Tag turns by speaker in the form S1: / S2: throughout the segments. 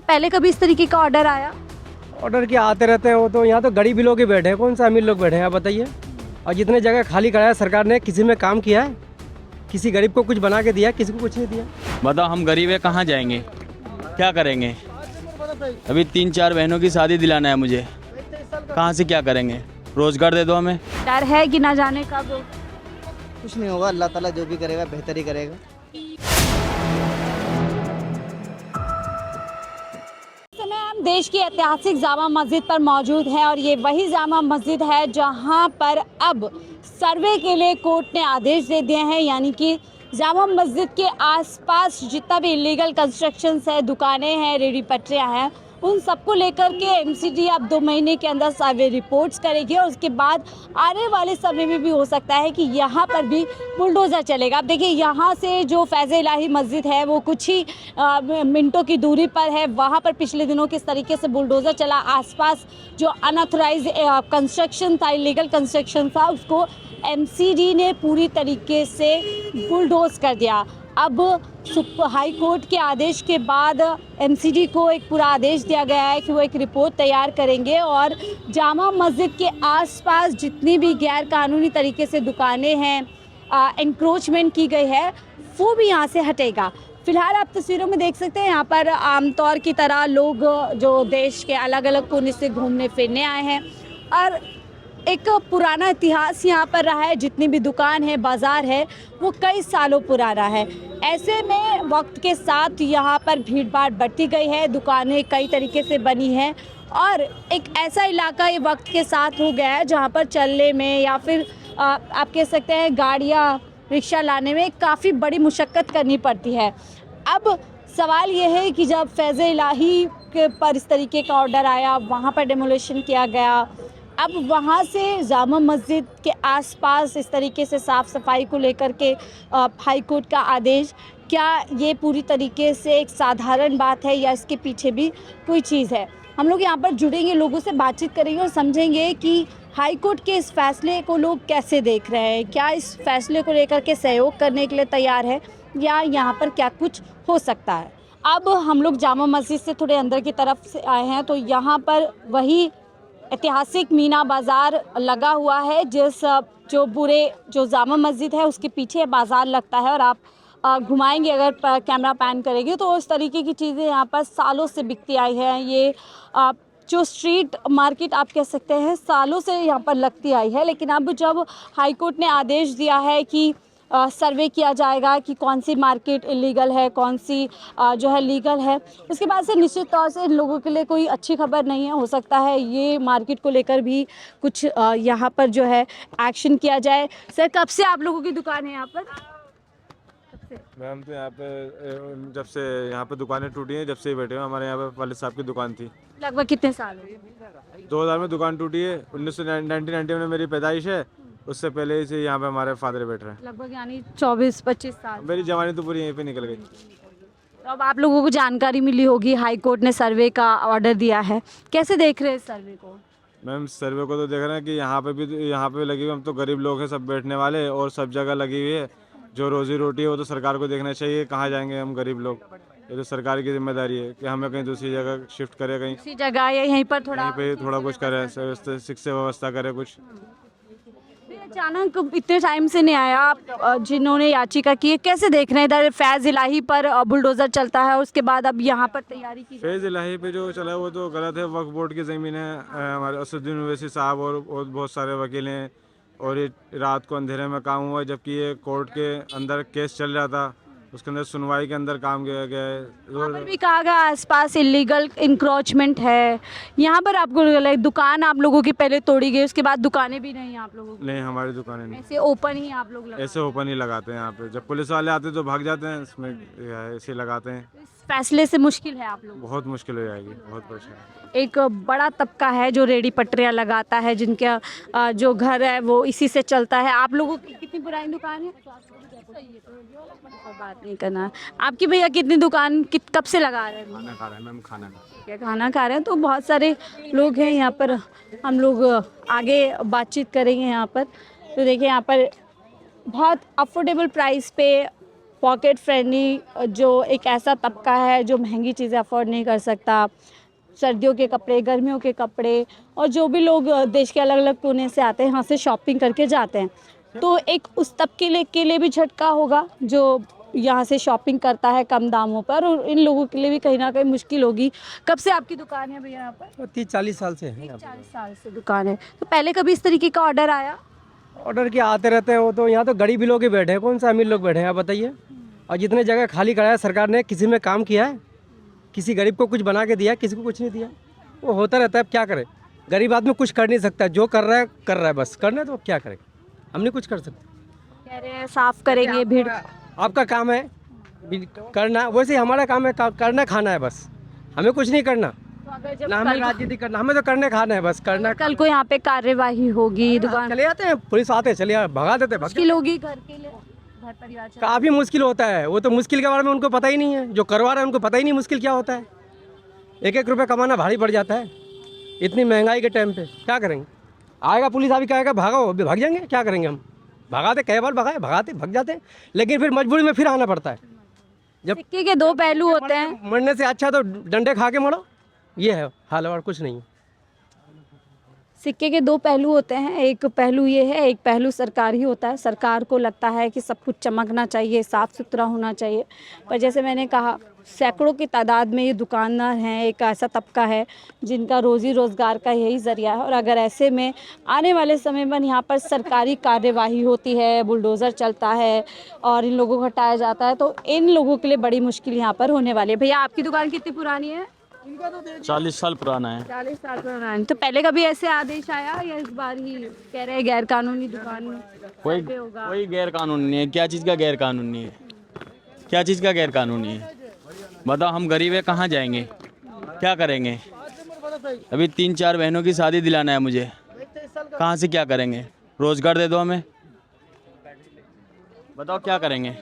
S1: पहले कभी इस तरीके का ऑर्डर आया?
S2: ऑर्डर क्या आते रहते हैं वो तो, यहाँ तो गरीब लोग ही बैठे हैं, कौन सा अमीर लोग बैठे हैं आप बताइए। और जितने जगह खाली कराया सरकार ने, किसी में काम किया है? किसी गरीब को कुछ बना के दिया? किसी को कुछ नहीं दिया।
S3: बताओ हम गरीब है, कहाँ जाएंगे, क्या करेंगे? अभी 3-4 बहनों की शादी दिलाना है मुझे, कहाँ से क्या करेंगे? रोजगार दे दो हमें।
S1: डर है कि ना जाने कब?
S4: कुछ नहीं होगा, अल्लाह ताला जो भी करेगा बेहतर ही करेगा।
S1: हम देश की ऐतिहासिक जामा मस्जिद पर मौजूद हैं और ये वही जामा मस्जिद है जहां पर अब सर्वे के लिए कोर्ट ने आदेश दे दिए हैं, यानी कि जामा मस्जिद के आसपास जितना भी इलीगल कंस्ट्रक्शंस है, दुकानें हैं, रेहड़ी पटरियां हैं, उन सबको लेकर के एमसीडी अब 2 महीने के अंदर सर्वे रिपोर्ट्स करेगी और उसके बाद आने वाले समय में भी हो सकता है कि यहाँ पर भी बुलडोज़र चलेगा। अब देखिए, यहाँ से जो फैज़ इलाही मस्जिद है वो कुछ ही मिनटों की दूरी पर है। वहाँ पर पिछले दिनों किस तरीके से बुलडोज़र चला, आसपास जो अनऑथराइज कंस्ट्रक्शन था, इलीगल कंस्ट्रक्शन था, उसको एमसीडी ने पूरी तरीके से बुलडोज़ कर दिया। अब हाई कोर्ट के आदेश के बाद एमसीडी को एक पूरा आदेश दिया गया है कि वो एक रिपोर्ट तैयार करेंगे और जामा मस्जिद के आसपास जितनी भी गैर कानूनी तरीके से दुकानें हैं, एनक्रोचमेंट की गई है, वो भी यहाँ से हटेगा। फिलहाल आप तस्वीरों में देख सकते हैं, यहाँ पर आमतौर की तरह लोग जो देश के अलग अलग कोने से घूमने फिरने आए हैं और एक पुराना इतिहास यहाँ पर रहा है। जितनी भी दुकान है, बाज़ार है, वो कई सालों पुराना है। ऐसे में वक्त के साथ यहाँ पर भीड़ भाड़ बढ़ती गई है, दुकानें कई तरीके से बनी हैं और एक ऐसा इलाका ये वक्त के साथ हो गया है जहाँ पर चलने में या फिर आप कह सकते हैं गाड़ियाँ, रिक्शा लाने में काफ़ी बड़ी मुशक्क़त करनी पड़ती है। अब सवाल ये है कि जब फैज़ इलाही के पर इस तरीके का ऑर्डर आया, वहाँ पर डेमोलेशन किया गया, अब वहाँ से जामा मस्जिद के आसपास इस तरीके से साफ़ सफाई को लेकर के हाई कोर्ट का आदेश, क्या ये पूरी तरीके से एक साधारण बात है या इसके पीछे भी कोई चीज़ है? हम लोग यहाँ पर जुड़ेंगे, लोगों से बातचीत करेंगे और समझेंगे कि हाई कोर्ट के इस फैसले को लोग कैसे देख रहे हैं, क्या इस फैसले को लेकर के सहयोग करने के लिए तैयार है या यहाँ पर क्या कुछ हो सकता है। अब हम लोग जामा मस्जिद से थोड़े अंदर की तरफ से आए हैं तो यहाँ पर वही ऐतिहासिक मीना बाज़ार लगा हुआ है, जो जामा मस्जिद है उसके पीछे बाज़ार लगता है और आप घुमाएंगे अगर कैमरा पैन करेंगे तो इस तरीके की चीज़ें यहाँ पर सालों से बिकती आई हैं। ये जो स्ट्रीट मार्केट आप कह सकते हैं, सालों से यहाँ पर लगती आई है, लेकिन अब जब हाई कोर्ट ने आदेश दिया है कि सर्वे किया जाएगा कि कौन सी मार्केट इलीगल है, कौन सी जो है लीगल है, उसके बाद से निश्चित तौर से लोगों के लिए कोई अच्छी खबर नहीं है। हो सकता है ये मार्केट को लेकर भी कुछ यहाँ पर जो है एक्शन किया जाए। सर, कब से आप लोगों की दुकान है यहाँ पर?
S5: मैम तो यहाँ पे जब से यहाँ पे दुकानें टूटी हैं, जब से ही बैठे हैं। हमारे यहाँ पे वालिद साहब की दुकान थी।
S1: लगभग कितने साल हुए?
S5: 2000 में दुकान टूटी है। 1990 में मेरी पैदाइश है, उससे पहले से यहाँ पे हमारे फादर बैठ रहे हैं।
S1: लगभग यानी 24-25 साल।
S5: मेरी जवानी तो पूरी यहीं पे निकल गई।
S1: तो अब आप लोगों को जानकारी मिली होगी, हाई कोर्ट ने सर्वे का ऑर्डर दिया है, कैसे देख रहे हैं सर्वे को?
S5: मैम सर्वे को तो देख रहे हैं कि यहाँ पे भी लगी हुई, हम तो गरीब लोग हैं सब बैठने वाले, और सब जगह लगी हुई है। जो रोजी रोटी है वो तो सरकार को देखना चाहिए, कहाँ जाएंगे हम गरीब लोग। ये तो सरकार की जिम्मेदारी है कि हमें कहीं दूसरी जगह शिफ्ट करे, कहीं
S1: दूसरी जगह या यहीं पर
S5: थोड़ा कुछ करे, शिक्षा व्यवस्था करे कुछ।
S1: अचानक इतने टाइम से नहीं आया, आप जिन्होंने याचिका की है, कैसे देख रहे हैं? इधर फैज़ इलाही पर बुलडोज़र चलता है, उसके बाद अब यहाँ पर तैयारी की।
S5: फैज़ इलाही पे जो चला है वो तो गलत है। वक्फ बोर्ड की ज़मीन है, हमारे असदुद्दीन ओवैसी साहब और बहुत सारे वकील हैं, और ये रात को अंधेरे में काम हुआ, जबकि ये कोर्ट के अंदर केस चल रहा था, उसके अंदर सुनवाई के अंदर काम किया गया है।
S1: वहाँ पर भी कहा गया आसपास इलीगल इंक्रोचमेंट है। यहाँ पर आपको दुकान आप लोगों की पहले तोड़ी गई, उसके बाद दुकानें भी नहीं आप लोगों की?
S5: नहीं, हमारी दुकानें नहीं,
S1: ऐसे ओपन ही आप लोग
S5: ऐसे ओपन ही लगाते हैं। यहाँ पे जब पुलिस वाले आते हैं तो भाग जाते हैं, इसमें ऐसे लगाते हैं।
S1: इस फैसले से मुश्किल है आप लोग?
S5: बहुत मुश्किल हो जाएगी, बहुत परेशान।
S1: एक बड़ा तबका है जो रेहड़ी पटरियाँ लगाता है, जिनका जो घर है वो इसी से चलता है। आप लोगों की कितनी पुरानी दुकान है? बात नहीं करना। आपकी भैया कितनी दुकान कब से लगा रहे हैं?
S5: खाना खा रहे हैं मैम, खाना
S1: खा रहे हैं। तो बहुत सारे लोग हैं यहाँ पर, हम लोग आगे बातचीत करेंगे यहाँ पर। तो देखिए, यहाँ पर बहुत अफोर्डेबल प्राइस पे पॉकेट फ्रेंडली, जो एक ऐसा तबका है जो महंगी चीज़ें अफोर्ड नहीं कर सकता, सर्दियों के कपड़े, गर्मियों के कपड़े, और जो भी लोग देश के अलग अलग कोने से आते हैं यहाँ से शॉपिंग करके जाते हैं, तो एक उस तबके के लिए भी झटका होगा जो यहाँ से शॉपिंग करता है कम दामों पर, और इन लोगों के लिए भी कहीं ना कहीं मुश्किल होगी। कब से आपकी दुकान है भैया यहाँ पर?
S2: 30-40 साल से है यहाँ
S1: 40 साल से दुकान है। तो पहले कभी इस तरीके का ऑर्डर आया?
S2: पे। ऑर्डर क्या आते रहते हैं, वो तो यहाँ तो गरीब लोग ही बैठे हैं, कौन सा अमीर लोग बैठे हैं आप बताइए। और जितने जगह खाली कराया सरकार ने, किसी में काम किया है? किसी गरीब को कुछ बना के दिया, किसी को कुछ नहीं दिया। वो होता रहता है, अब क्या करे। गरीब आदमी कुछ कर नहीं सकता, जो कर रहा है बस, करना है तो अब क्या करें, हम नहीं कुछ कर सकते।
S1: कह रहे हैं साफ करेंगे भीड़।
S2: आपका काम है करना, वैसे ही हमारा काम है करना खाना है बस, हमें कुछ नहीं करना,
S1: तो अगर जब
S2: ना हमें
S1: कल,
S2: राजनीति करना, हमें तो करने खाना है बस, करना।
S1: कल को यहाँ पे कार्यवाही होगी, दुकान
S2: चले जाते हैं, पुलिस आते हैं, चले भगा देते हैं,
S1: मुश्किल होगी घर के लिए, घर परिवार चलाना।
S2: काफ़ी मुश्किल होता है। वो तो मुश्किल के बारे में उनको पता ही नहीं है, जो करवा रहे हैं उनको पता ही नहीं मुश्किल क्या होता है। 1-1 रुपये कमाना भारी पड़ जाता है इतनी महंगाई के टाइम पे, क्या करेंगे। आएगा पुलिस अभी कहेगा भागो, अभी भाग जाएंगे, क्या करेंगे हम। भगाते कई बार भगाते भाग जाते हैं, लेकिन फिर मजबूरी में फिर आना पड़ता है। जब
S1: सिक्के के दो पहलू होते हैं।
S2: मरने से अच्छा तो डंडे खा के मरो, ये है हाल, और कुछ नहीं है।
S1: सिक्के के दो पहलू होते हैं, एक पहलू ये है, एक पहलू सरकारी होता है। सरकार को लगता है कि सब कुछ चमकना चाहिए, साफ़ सुथरा होना चाहिए, पर जैसे मैंने कहा सैकड़ों की तादाद में ये दुकानदार हैं, एक ऐसा तबका है जिनका रोज़ी रोज़गार का यही ज़रिया है। और अगर ऐसे में आने वाले समय में यहाँ पर सरकारी कार्यवाही होती है, बुलडोज़र चलता है और इन लोगों को हटाया जाता है, तो इन लोगों के लिए बड़ी मुश्किल यहाँ पर होने वाली है। भैया आपकी दुकान कितनी पुरानी है?
S3: 40 साल पुराना है।
S1: 40 साल पुराना है। तो पहले कभी ऐसे आदेश आया या इस बार ही कह रहे हैं गैर कानूनी दुकान में सर्वे होगा?
S3: कोई गैर कानूनी है, क्या चीज़ का गैर कानूनी है, क्या चीज़ का गैर कानूनी है, बताओ। हम गरीब है, कहाँ जाएंगे, क्या करेंगे। अभी 3-4 बहनों की शादी दिलाना है मुझे, कहाँ से क्या करेंगे। रोज़गार दे दो हमें, बताओ क्या करेंगे,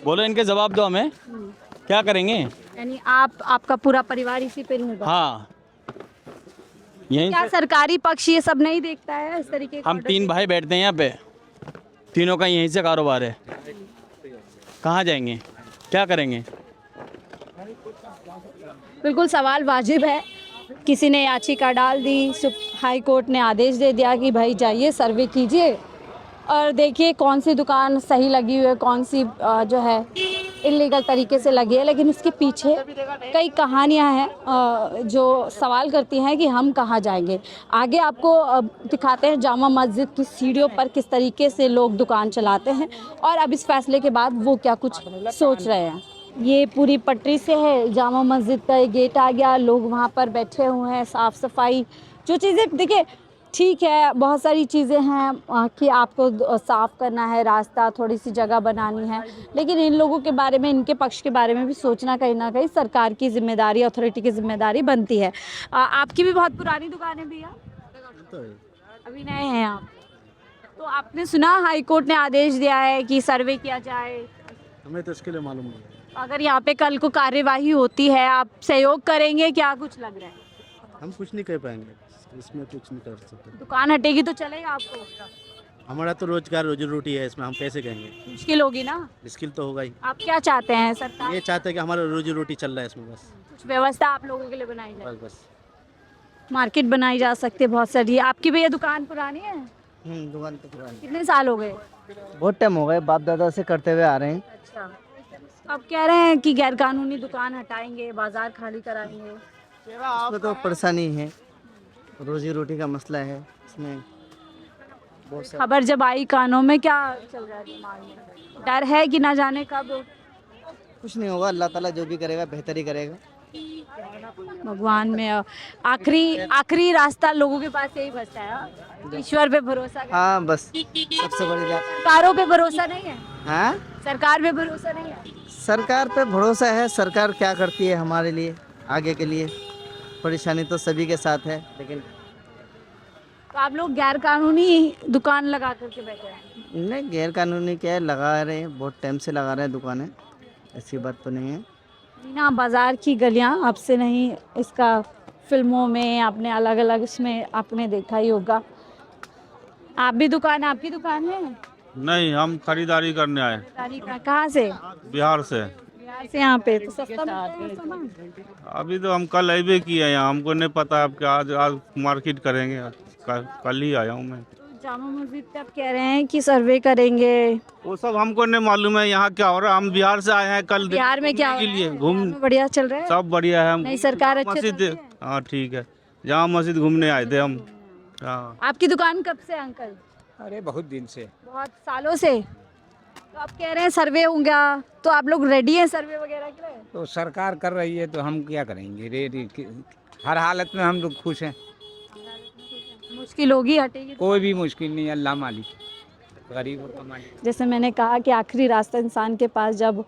S3: बोलो, इनके जवाब दो हमें, क्या करेंगे।
S1: यानी आपका पूरा परिवार इसी पे निर्भर?
S3: हाँ, यहीं
S1: क्या
S3: से
S1: सरकारी पक्ष ये सब नहीं देखता है इस तरीके का?
S3: हम 3 भाई बैठते हैं यहाँ पे, तीनों का यहीं से कारोबार है, कहाँ जाएंगे, क्या करेंगे।
S1: बिल्कुल सवाल वाजिब है। किसी ने याचिका डाल दी, हाई कोर्ट ने आदेश दे दिया कि भाई जाइए सर्वे कीजिए और देखिए कौन सी दुकान सही लगी हुई है, कौन सी जो है इलीगल तरीके से लगी है। लेकिन इसके पीछे कई कहानियां हैं जो सवाल करती हैं कि हम कहाँ जाएंगे। आगे आपको दिखाते हैं जामा मस्जिद की सीढ़ियों पर किस तरीके से लोग दुकान चलाते हैं और अब इस फैसले के बाद वो क्या कुछ सोच रहे हैं। ये पूरी पटरी से है, जामा मस्जिद का ये गेट आ गया, लोग वहाँ पर बैठे हुए हैं, साफ़ सफाई जो चीज़ें देखिए ठीक है, बहुत सारी चीज़ें हैं कि आपको साफ़ करना है, रास्ता थोड़ी सी जगह बनानी है, लेकिन इन लोगों के बारे में, इनके पक्ष के बारे में भी सोचना कहीं ना कहीं सरकार की जिम्मेदारी, अथॉरिटी की जिम्मेदारी बनती है। आपकी भी बहुत पुरानी दुकान है भैया? अभी नए हैं आप? तो आपने सुना हाई कोर्ट ने आदेश दिया है कि सर्वे किया जाए,
S6: हमें तो इसके लिए मालूम नहीं है।
S1: अगर यहाँ पे कल को कार्यवाही होती है आप सहयोग करेंगे? क्या कुछ लग रहा है?
S6: हम कुछ नहीं कर पाएंगे, इसमें कुछ नहीं कर सकते।
S1: दुकान हटेगी तो चलेगा आपको?
S6: हमारा तो रोजगार रोजी रोटी है, इसमें हम कैसे कहेंगे।
S1: मुश्किल होगी ना?
S6: मुश्किल तो होगा ही।
S1: आप क्या चाहते हैं सरकार?
S6: ये चाहते हैं कि हमारा रोजी रोटी चल रहा है इसमें, बस
S1: कुछ व्यवस्था आप लोगों के लिए बनाई जाए,
S6: बस बस।
S1: मार्केट बनाई जा सकती है बहुत सारी। आपकी भैया दुकान पुरानी है?
S4: दुकान तो पुरानी,
S1: कितने साल हो गए?
S4: बहुत टाइम हो गए, बाप दादा से करते हुए आ रहे हैं।
S1: अच्छा, अब कह रहे हैं कि गैर कानूनी दुकान हटाएंगे, बाजार खाली कराएंगे।
S4: इसमें तो परेशानी है, रोजी रोटी का मसला है इसमें बहुत सारा।
S1: खबर जब आई कानों में, क्या चल रहा है दिमाग में? डर है कि ना जाने कब
S4: कुछ नहीं होगा, अल्लाह ताला जो भी करेगा बेहतर ही करेगा।
S1: भगवान में आखिरी रास्ता लोगों के पास यही बचता है, ईश्वर पे भरोसा करें।
S4: हाँ बस सबसे बड़ी बात।
S1: सरकारों पे भरोसा नहीं है?
S4: हाँ,
S1: सरकार पे भरोसा नहीं है?
S4: सरकार पे भरोसा है, सरकार क्या करती है हमारे लिए, आगे के लिए। परेशानी तो सभी के साथ है, लेकिन
S1: तो आप लोग गैर कानूनी दुकान लगा करके बैठे हैं?
S4: नहीं, गैर कानूनी क्या है, लगा रहे हैं, बहुत टाइम से लगा रहे हैं दुकानें, ऐसी बात तो नहीं है।
S1: मीना बाज़ार की गलियां अब से नहीं, इसका फिल्मों में आपने अलग अलग इसमें आपने देखा ही होगा। आप भी दुकान, आपकी दुकान है?
S6: नहीं, हम खरीदारी करने आए
S1: तारीख का कहाँ से?
S6: बिहार से।
S1: बिहार से यहाँ पे तो सस्ता मिलता है सामान?
S6: अभी तो हम कल अबे किए हैं यहाँ, हमको नहीं पता अब क्या आज मार्केट करेंगे। कल ही आया हूँ मैं।
S1: तो जामा मस्जिद पे आप कह रहे हैं कि सर्वे करेंगे,
S6: वो सब हमको नहीं मालूम है यहाँ क्या हो रहा है। हम बिहार से आए हैं कल
S1: बिहार में क्या हो
S6: के
S1: रहा
S6: लिए
S1: है?
S6: घूम।
S1: बिहार में बढ़िया चल रहा है?
S6: सब बढ़िया है। हम
S1: नई सरकार अच्छे
S6: मस्जिद,
S1: चलती है?
S6: हाँ ठीक है, जहाँ मस्जिद घूमने आए थे हम। हाँ,
S1: आपकी दुकान कब से अंकल?
S7: अरे बहुत दिन से।
S1: बहुत सालों से। तो आप कह रहे हैं सर्वे होगा, तो आप लोग रेडी हैं सर्वे वगैरह के लिए?
S7: तो सरकार कर रही है तो हम क्या करेंगे, हर हालत में हम लोग खुश हैं।
S1: मुश्किल होगी, हटेगी तो?
S7: कोई भी मुश्किल नहीं, अल्लाह मालिक, गरीबों का मालिक।
S1: जैसे मैंने कहा कि आखिरी रास्ता इंसान के पास, जब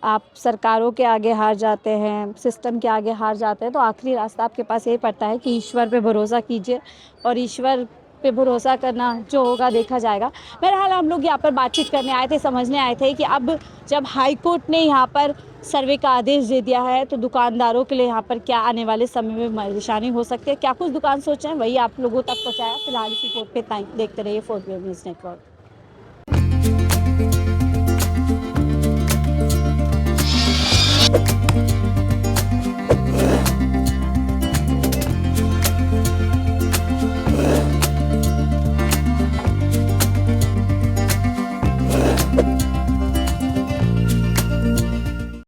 S1: आप सरकारों के आगे हार जाते हैं, सिस्टम के आगे हार जाते हैं, तो आखिरी रास्ता आपके पास यही पड़ता है कि ईश्वर पे भरोसा कीजिए, और ईश्वर पे भरोसा करना जो होगा देखा जाएगा। बहरहाल हम लोग यहाँ पर बातचीत करने आए थे, समझने आए थे कि अब जब हाई कोर्ट ने यहाँ पर सर्वे का आदेश दे दिया है तो दुकानदारों के लिए यहाँ पर क्या आने वाले समय में परेशानी हो सकती है, क्या कुछ दुकान सोचे हैं, वही आप लोगों तक पहुँचाया। फिलहाल इसी कोर्ट पे देखते रहिए 4PM न्यूज़ नेटवर्क।